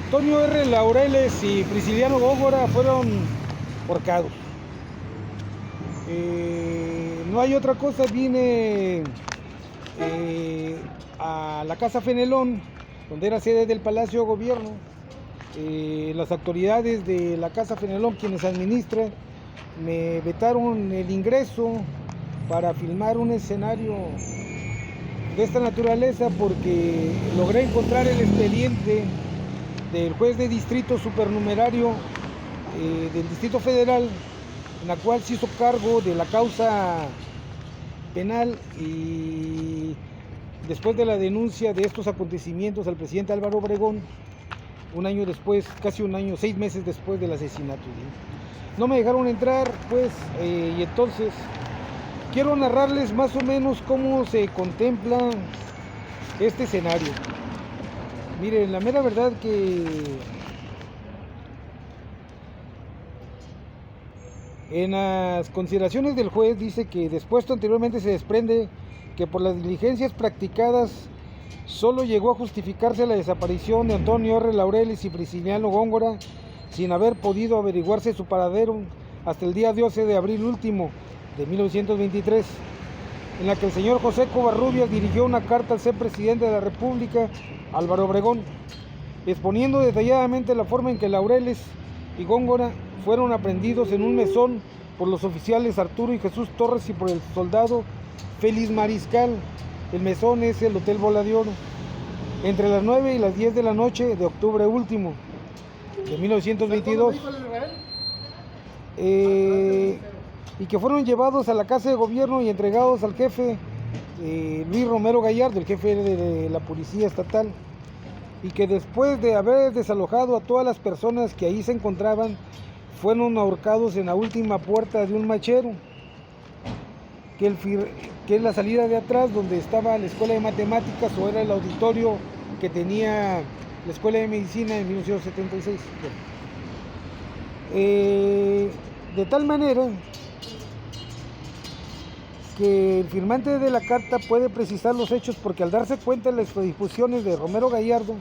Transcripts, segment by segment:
Antonio R. Laureles y Prisciliano Góngora fueron ahorcados. No hay otra cosa, vine a la Casa Fenelón, donde era sede del Palacio de Gobierno. Las autoridades de la Casa Fenelón, quienes administran, me vetaron el ingreso para filmar un escenario de esta naturaleza porque logré encontrar el expediente del juez de distrito supernumerario del Distrito Federal, en la cual se hizo cargo de la causa penal, y después de la denuncia de estos acontecimientos al presidente Álvaro Obregón, un año después, casi un año, 6 meses después del asesinato. No me dejaron entrar, pues, y entonces quiero narrarles más o menos cómo se contempla este escenario. Miren, la mera verdad que en las consideraciones del juez dice que dispuesto anteriormente se desprende que por las diligencias practicadas solo llegó a justificarse la desaparición de Antonio R. Laureles y Prisciliano Góngora sin haber podido averiguarse su paradero hasta el día 12 de abril último de 1923, en la que el señor José Covarrubias dirigió una carta al ser presidente de la República, Álvaro Obregón, exponiendo detalladamente la forma en que Laureles y Góngora fueron aprehendidos en un mesón por los oficiales Arturo y Jesús Torres y por el soldado Félix Mariscal. El mesón es el Hotel Bola de Oro, entre las 9 y las 10 de la noche de octubre último de 1922, y que fueron llevados a la Casa de Gobierno y entregados al jefe Luis Romero Gallardo, el jefe de la Policía Estatal, y que después de haber desalojado a todas las personas que ahí se encontraban, fueron ahorcados en la última puerta de un machero, que es la salida de atrás donde estaba la Escuela de Matemáticas, o era el auditorio que tenía la Escuela de Medicina en 1976. De tal manera que el firmante de la carta puede precisar los hechos porque al darse cuenta de las disposiciones de Romero Gallardo,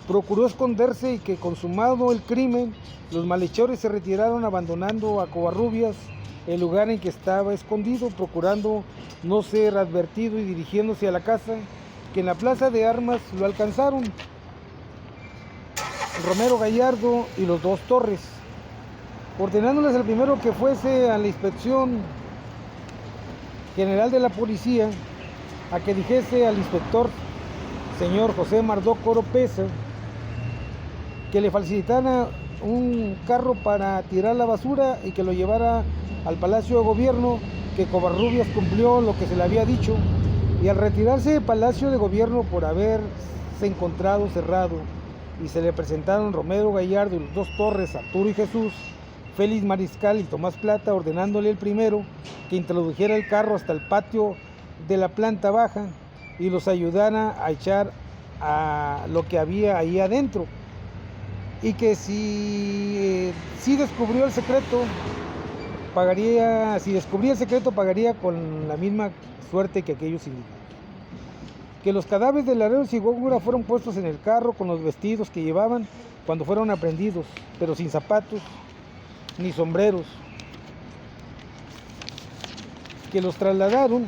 procuró esconderse, y que consumado el crimen, los malhechores se retiraron abandonando a Covarrubias el lugar en que estaba escondido, procurando no ser advertido y dirigiéndose a la casa, que en la plaza de armas lo alcanzaron Romero Gallardo y los dos Torres, ordenándoles al primero que fuese a la inspección general de la policía, a que dijese al inspector señor José Mardoco Oropesa que le facilitara un carro para tirar la basura y que lo llevara al Palacio de Gobierno, que Covarrubias cumplió lo que se le había dicho, y al retirarse del Palacio de Gobierno por haberse encontrado cerrado y se le presentaron Romero Gallardo y los dos Torres, Arturo y Jesús, Félix Mariscal y Tomás Plata, ordenándole el primero que introdujera el carro hasta el patio de la planta baja y los ayudara a echar a lo que había ahí adentro, y que si descubría el secreto pagaría con la misma suerte que aquellos indicaron. Que los cadáveres de Laureles y Góngora fueron puestos en el carro con los vestidos que llevaban cuando fueron aprehendidos, pero sin zapatos ni sombreros, que los trasladaron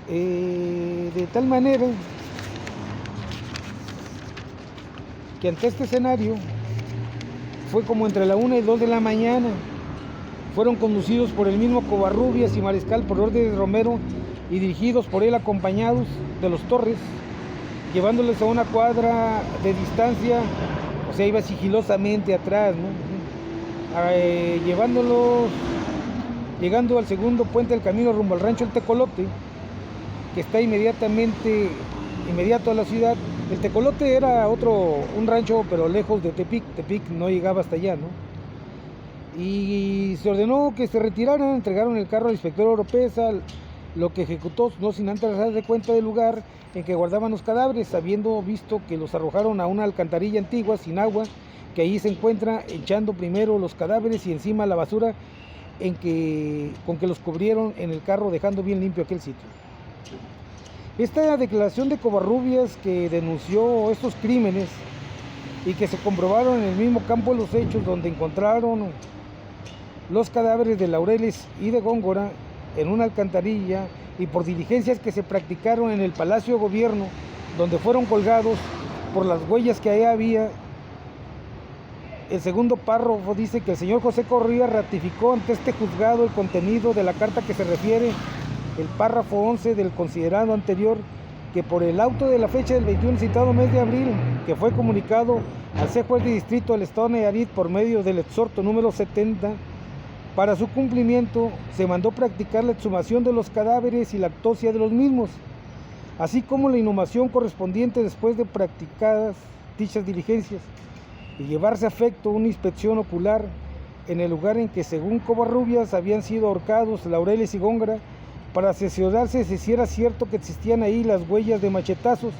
de tal manera que ante este escenario fue como entre la 1 y 2 de la mañana. Fueron conducidos por el mismo Covarrubias y Mariscal por orden de Romero y dirigidos por él acompañados de los Torres, llevándoles a una cuadra de distancia, o sea, iba sigilosamente atrás, ¿no? Llegando al segundo puente del camino rumbo al rancho El Tecolote, que está inmediato a la ciudad. El Tecolote era un rancho, pero lejos de Tepic. Tepic no llegaba hasta allá, ¿no? Y se ordenó que se retiraran, entregaron el carro al inspector Oropesa, lo que ejecutó no sin antes darse cuenta del lugar en que guardaban los cadáveres, habiendo visto que los arrojaron a una alcantarilla antigua sin agua, que ahí se encuentra, echando primero los cadáveres y encima la basura con que los cubrieron en el carro, dejando bien limpio aquel sitio. Esta declaración de Covarrubias, que denunció estos crímenes y que se comprobaron en el mismo campo de los hechos, donde encontraron los cadáveres de Laureles y de Góngora en una alcantarilla, y por diligencias que se practicaron en el Palacio de Gobierno, donde fueron colgados por las huellas que ahí había. El segundo párrafo dice que el señor José Covarrubias ratificó ante este juzgado el contenido de la carta que se refiere el párrafo 11 del considerado anterior, que por el auto de la fecha del 21 citado mes de abril, que fue comunicado al juez de distrito del estado de Nayarit por medio del exhorto número 70, para su cumplimiento se mandó practicar la exhumación de los cadáveres y la autopsia de los mismos, así como la inhumación correspondiente después de practicadas dichas diligencias, y llevarse a efecto una inspección ocular en el lugar en que, según Covarrubias, habían sido ahorcados Laureles y Góngora, para asesorarse si era cierto que existían ahí las huellas de machetazos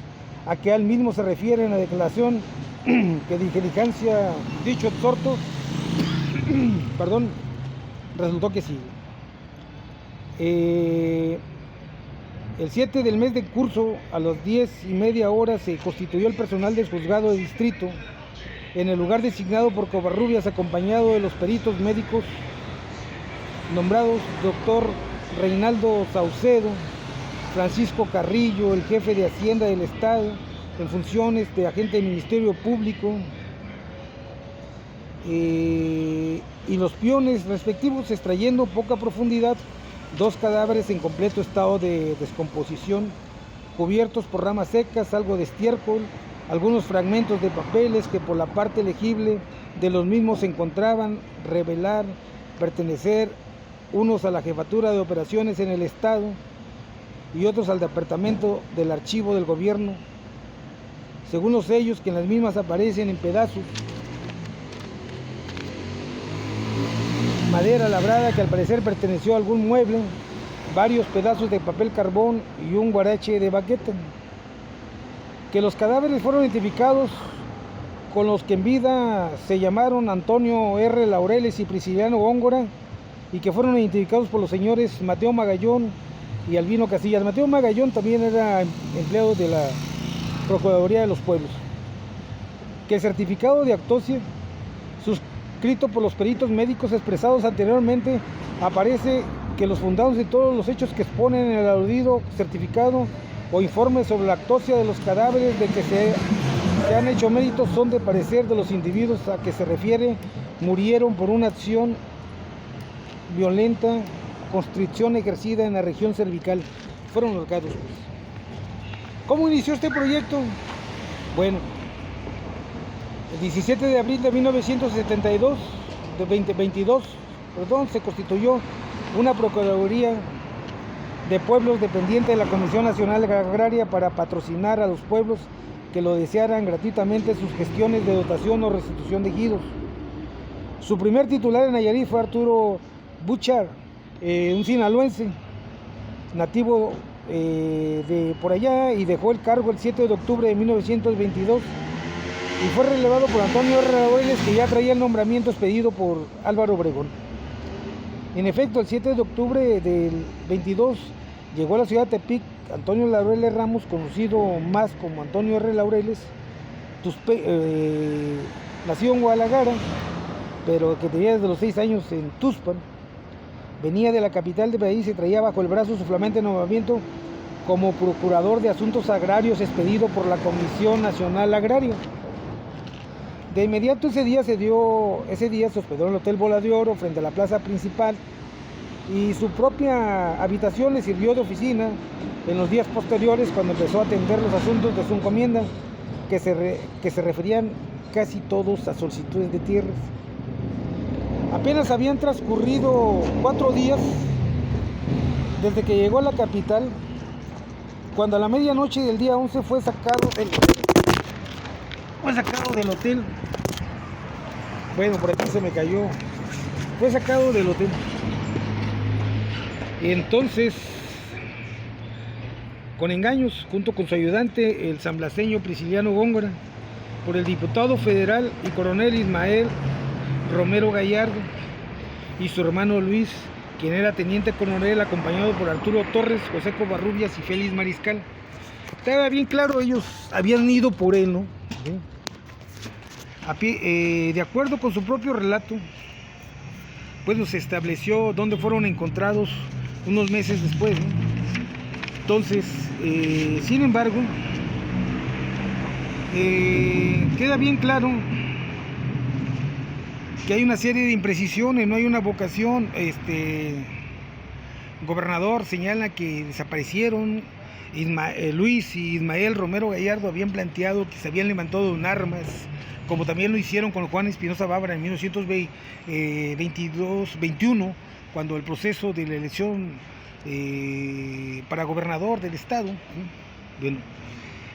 a que él mismo se refiere en la declaración que diligencia dicho exhorto. Resultó que sí. El 7 del mes de curso, a las 10:30 se constituyó el personal del juzgado de distrito en el lugar designado por Covarrubias, acompañado de los peritos médicos nombrados doctor Reinaldo Saucedo, Francisco Carrillo, el jefe de Hacienda del Estado, en funciones de agente del Ministerio Público, y los peones respectivos, extrayendo poca profundidad 2 cadáveres en completo estado de descomposición, cubiertos por ramas secas, algo de estiércol, algunos fragmentos de papeles que por la parte legible de los mismos se encontraban revelar pertenecer unos a la jefatura de operaciones en el estado y otros al departamento del archivo del gobierno, según los sellos que en las mismas aparecen en pedazos, madera labrada que al parecer perteneció a algún mueble, varios pedazos de papel carbón y un guarache de baqueta. Que los cadáveres fueron identificados con los que en vida se llamaron Antonio R. Laureles y Prisciliano Góngora, y que fueron identificados por los señores Mateo Magallón y Albino Casillas. Mateo Magallón también era empleado de la Procuraduría de los Pueblos. Que el certificado de autopsia, suscrito por los peritos médicos expresados anteriormente, aparece que los fundados de todos los hechos que exponen en el aludido certificado o informe sobre la autopsia de los cadáveres de que se han hecho méritos son de parecer de los individuos a que se refiere murieron por una acción violenta, constricción ejercida en la región cervical. Fueron ahorcados. ¿Cómo inició este proyecto? Bueno, el 17 de abril de 1922, se constituyó una Procuraduría de Pueblos dependiente de la Comisión Nacional Agraria para patrocinar a los pueblos que lo desearan gratuitamente sus gestiones de dotación o restitución de ejidos. Su primer titular en Nayarit fue Arturo Buchar, un sinaloense nativo de por allá, y dejó el cargo el 7 de octubre de 1922 y fue relevado por Antonio R. Laureles, que ya traía el nombramiento expedido por Álvaro Obregón. En efecto, el 7 de octubre del 22 llegó a la ciudad de Tepic Antonio Laureles Ramos, conocido más como Antonio R. Laureles, nacido en Guadalajara, pero que tenía desde los 6 años en Tuxpan. Venía de la capital del país y traía bajo el brazo su flamante nombramiento como procurador de asuntos agrarios expedido por la Comisión Nacional Agraria. De inmediato ese día se hospedó en el Hotel Bola de Oro frente a la plaza principal, y su propia habitación le sirvió de oficina en los días posteriores, cuando empezó a atender los asuntos de su encomienda, que se referían casi todos a solicitudes de tierras. Apenas habían transcurrido 4 días desde que llegó a la capital, cuando a la medianoche del día 11 fue sacado del hotel. Bueno, por aquí se me cayó. Fue sacado del hotel. Y entonces, con engaños, junto con su ayudante, el sanblaseño Prisciliano Góngora, por el diputado federal y coronel Ismael Romero Gallardo, y su hermano Luis, quien era teniente coronel, acompañado por Arturo Torres, José Covarrubias y Félix Mariscal. estaba bien claro, ellos habían ido por él, ¿no? ¿Sí? De acuerdo con su propio relato, pues se estableció dónde fueron encontrados unos meses después, ¿no? Entonces, sin embargo, queda bien claro que hay una serie de imprecisiones, no hay una vocación. Gobernador señala que desaparecieron. Luis y Ismael Romero Gallardo habían planteado que se habían levantado en armas, como también lo hicieron con Juan Espinosa Bárbara en 1921, cuando el proceso de la elección para gobernador del estado. Bueno,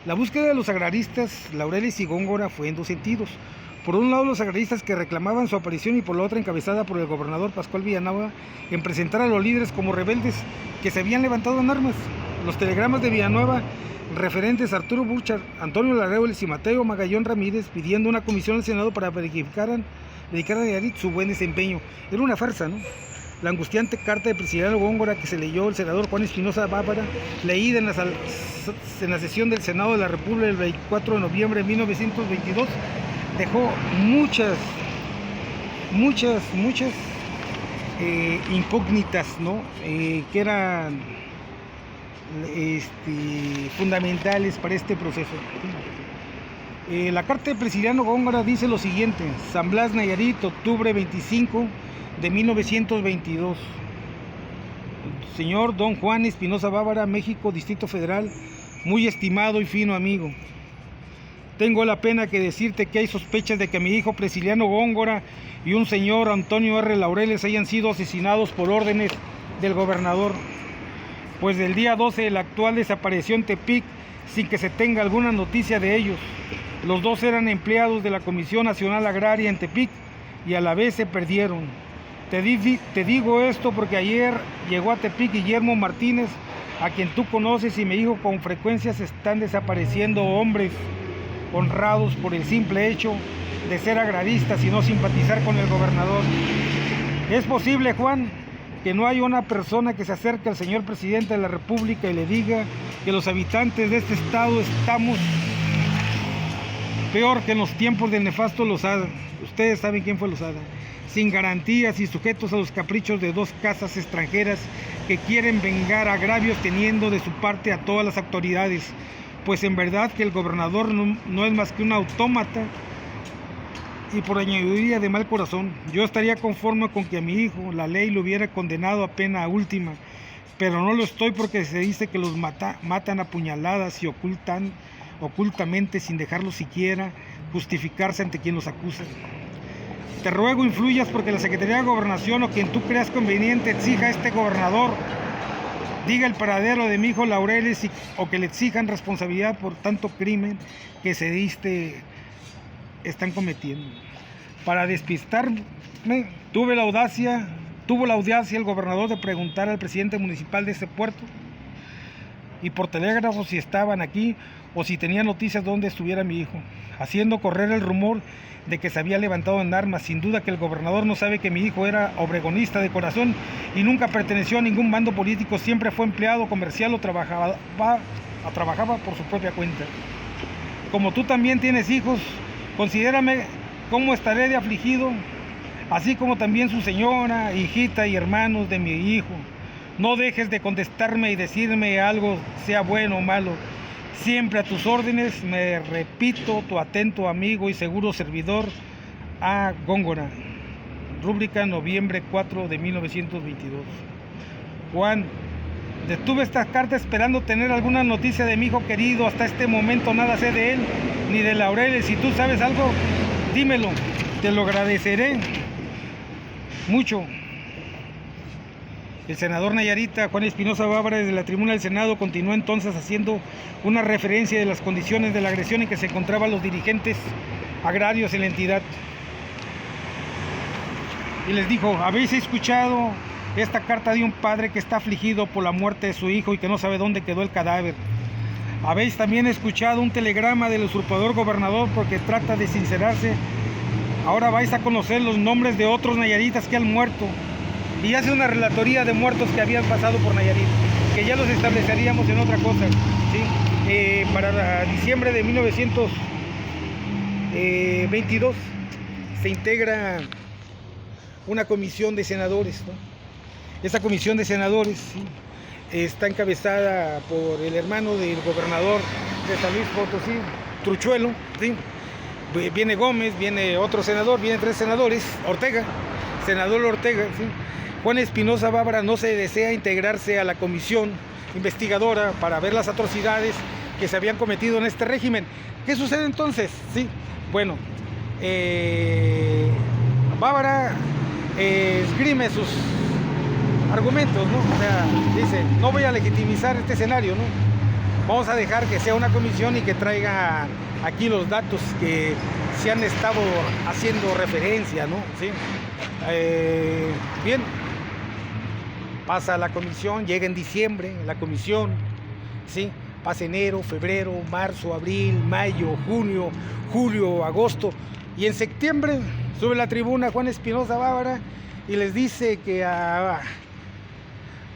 la búsqueda de los agraristas Laureles y Góngora fue en dos sentidos. Por un lado, los agraristas que reclamaban su aparición, y por la otra, encabezada por el gobernador Pascual Villanueva, en presentar a los líderes como rebeldes que se habían levantado en armas. Los telegramas de Villanueva, referentes a Arturo Burchard, Antonio Larreules y Mateo Magallón Ramírez, pidiendo una comisión al Senado para verificar a Nayarit su buen desempeño. Era una farsa, ¿no? La angustiante carta de Prisciliano Góngora que se leyó el senador Juan Espinosa Bárbara, leída en la sesión del Senado de la República el 24 de noviembre de 1922, dejó muchas incógnitas, ¿no? Que eran fundamentales para este proceso. La carta de Prisciliano Góngora dice lo siguiente: San Blas, Nayarit, octubre 25 de 1922. Señor don Juan Espinosa Bárbara, México, Distrito Federal, muy estimado y fino amigo. Tengo la pena que decirte que hay sospechas de que mi hijo Prisciliano Góngora y un señor Antonio R. Laureles hayan sido asesinados por órdenes del gobernador, pues del día 12 el actual desapareció en Tepic sin que se tenga alguna noticia de ellos. Los dos eran empleados de la Comisión Nacional Agraria en Tepic y a la vez se perdieron. Te digo esto porque ayer llegó a Tepic Guillermo Martínez, a quien tú conoces, y me dijo con frecuencia se están desapareciendo hombres honrados por el simple hecho de ser agraristas y no simpatizar con el gobernador. ¿Es posible, Juan, que no haya una persona que se acerque al señor presidente de la República y le diga que los habitantes de este estado estamos peor que en los tiempos del nefasto Lozada? Ustedes saben quién fue Lozada. Sin garantías y sujetos a los caprichos de dos casas extranjeras que quieren vengar agravios teniendo de su parte a todas las autoridades. Pues en verdad que el gobernador no es más que un autómata y por añadidura de mal corazón. Yo estaría conforme con que a mi hijo la ley lo hubiera condenado a pena última, pero no lo estoy porque se dice que los matan a puñaladas y ocultamente sin dejarlos siquiera justificarse ante quien los acusa. Te ruego influyas porque la Secretaría de Gobernación o quien tú creas conveniente exija a este gobernador diga el paradero de mi hijo Laureles o que le exijan responsabilidad por tanto crimen que están cometiendo. Para despistarme, tuvo la audacia el gobernador de preguntar al presidente municipal de este puerto y por telégrafo si estaban aquí o si tenía noticias de dónde estuviera mi hijo, haciendo correr el rumor de que se había levantado en armas. Sin duda que el gobernador no sabe que mi hijo era obregonista de corazón y nunca perteneció a ningún bando político, siempre fue empleado comercial o trabajaba por su propia cuenta. Como tú también tienes hijos, considérame cómo estaré de afligido, así como también su señora, hijita y hermanos de mi hijo. No dejes de contestarme y decirme algo, sea bueno o malo. Siempre a tus órdenes, me repito, tu atento amigo y seguro servidor, A. Góngora. Rúbrica, noviembre 4 de 1922. Juan, detuve esta carta esperando tener alguna noticia de mi hijo querido. Hasta este momento nada sé de él, ni de Laureles. Si tú sabes algo, dímelo, te lo agradeceré mucho. El senador nayarita Juan Espinosa Bárbara desde la tribuna del Senado continuó entonces haciendo una referencia de las condiciones de la agresión en que se encontraban los dirigentes agrarios en la entidad. Y les dijo: ¿habéis escuchado esta carta de un padre que está afligido por la muerte de su hijo y que no sabe dónde quedó el cadáver? ¿Habéis también escuchado un telegrama del usurpador gobernador porque trata de sincerarse? Ahora vais a conocer los nombres de otros nayaritas que han muerto. Y hace una relatoría de muertos que habían pasado por Nayarit, que ya los estableceríamos en otra cosa, ¿sí? para diciembre de 1922 se integra una comisión de senadores, ¿no? Esa comisión de senadores, ¿sí?, está encabezada por el hermano del gobernador de San Luis Potosí, Truchuelo, ¿sí? Viene Gómez, viene otro senador, vienen 3 senadores, Ortega, senador Ortega, ¿sí? Juan Espinosa Bábara no se desea integrarse a la comisión investigadora para ver las atrocidades que se habían cometido en este régimen. ¿Qué sucede entonces? Sí, bueno, Bábara esgrime sus argumentos, ¿no? O sea, dice, no voy a legitimizar este escenario, ¿no? Vamos a dejar que sea una comisión y que traiga aquí los datos que se han estado haciendo referencia, ¿no? ¿Sí? Bien, pasa la comisión, llega en diciembre la comisión, ¿sí? Pasa enero, febrero, marzo, abril, mayo, junio, julio, agosto, y en septiembre sube a la tribuna Juan Espinosa Bábara y les dice que a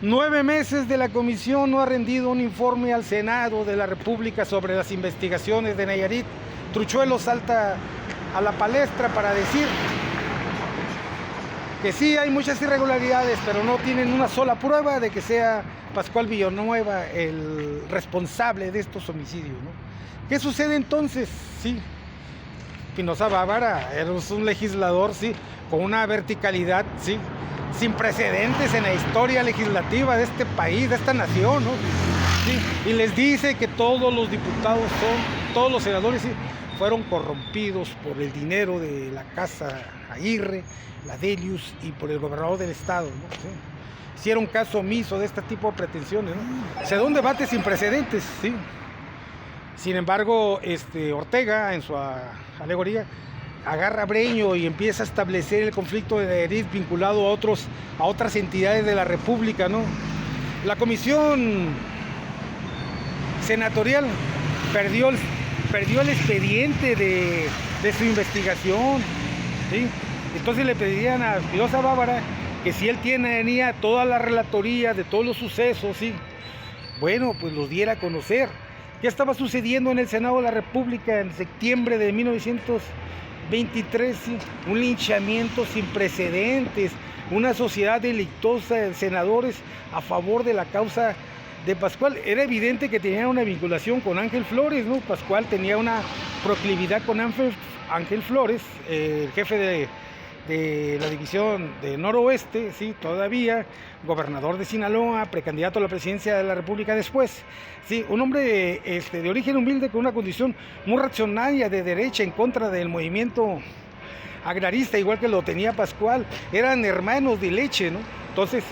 9 meses de la comisión no ha rendido un informe al Senado de la República sobre las investigaciones de Nayarit. Truchuelo salta a la palestra para decir que sí hay muchas irregularidades, pero no tienen una sola prueba de que sea Pascual Villanueva el responsable de estos homicidios, ¿no? ¿Qué sucede entonces? Sí, Espinosa Bábara era un legislador, sí, con una verticalidad, sí, sin precedentes en la historia legislativa de este país, de esta nación, ¿no? Sí, y les dice que todos los diputados todos los senadores, sí, fueron corrompidos por el dinero de la casa Aguirre, la Delius y por el gobernador del estado, ¿no? Sí. Hicieron caso omiso de este tipo de pretensiones, ¿no? Se da un debate sin precedentes, ¿sí? Sin embargo, Ortega, en su alegoría, agarra Breño y empieza a establecer el conflicto de Nayarit vinculado a otras entidades de la República, ¿no? La comisión senatorial perdió el expediente de su investigación, ¿sí? Entonces le pedirían a Espinosa Bábara que si él tenía toda la relatoría de todos los sucesos, ¿sí?, bueno, pues los diera a conocer. ¿Qué estaba sucediendo en el Senado de la República en septiembre de 1923? ¿Sí? Un linchamiento sin precedentes, una sociedad delictosa de senadores a favor de la causa de Pascual. Era evidente que tenía una vinculación con Ángel Flores, ¿no? Pascual tenía una proclividad con Ángel Flores, el jefe de la división de Noroeste, sí, todavía gobernador de Sinaloa, precandidato a la presidencia de la República después, sí, un hombre de origen humilde con una condición muy reaccionaria de derecha en contra del movimiento agrarista, igual que lo tenía Pascual. Eran hermanos de leche, ¿no? Entonces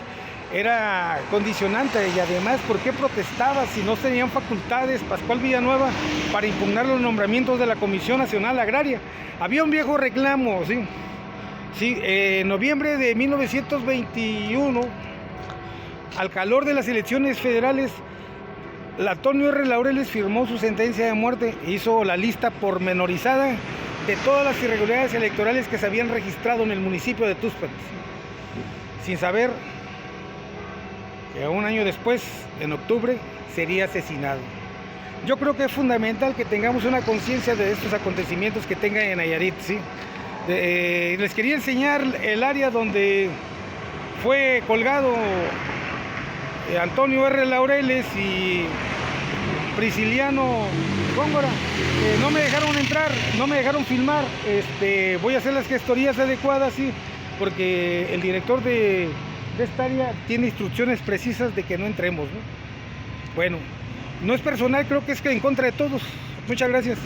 era condicionante, y además, ¿por qué protestaba si no tenían facultades Pascual Villanueva para impugnar los nombramientos de la Comisión Nacional Agraria? Había un viejo reclamo, ¿sí? Sí, en noviembre de 1921, al calor de las elecciones federales, Antonio R. Laureles firmó su sentencia de muerte e hizo la lista pormenorizada de todas las irregularidades electorales que se habían registrado en el municipio de Tuxpan, sin saber que un año después, en octubre, sería asesinado. Yo creo que es fundamental que tengamos una conciencia de estos acontecimientos que tengan en Nayarit, ¿sí? Les quería enseñar el área donde fue colgado Antonio R. Laureles y Prisciliano Góngora. No me dejaron entrar, no me dejaron filmar. Voy a hacer las gestorías adecuadas, sí, porque el director de esta área tiene instrucciones precisas de que no entremos, ¿no? Bueno, no es personal, creo que es que en contra de todos. Muchas gracias.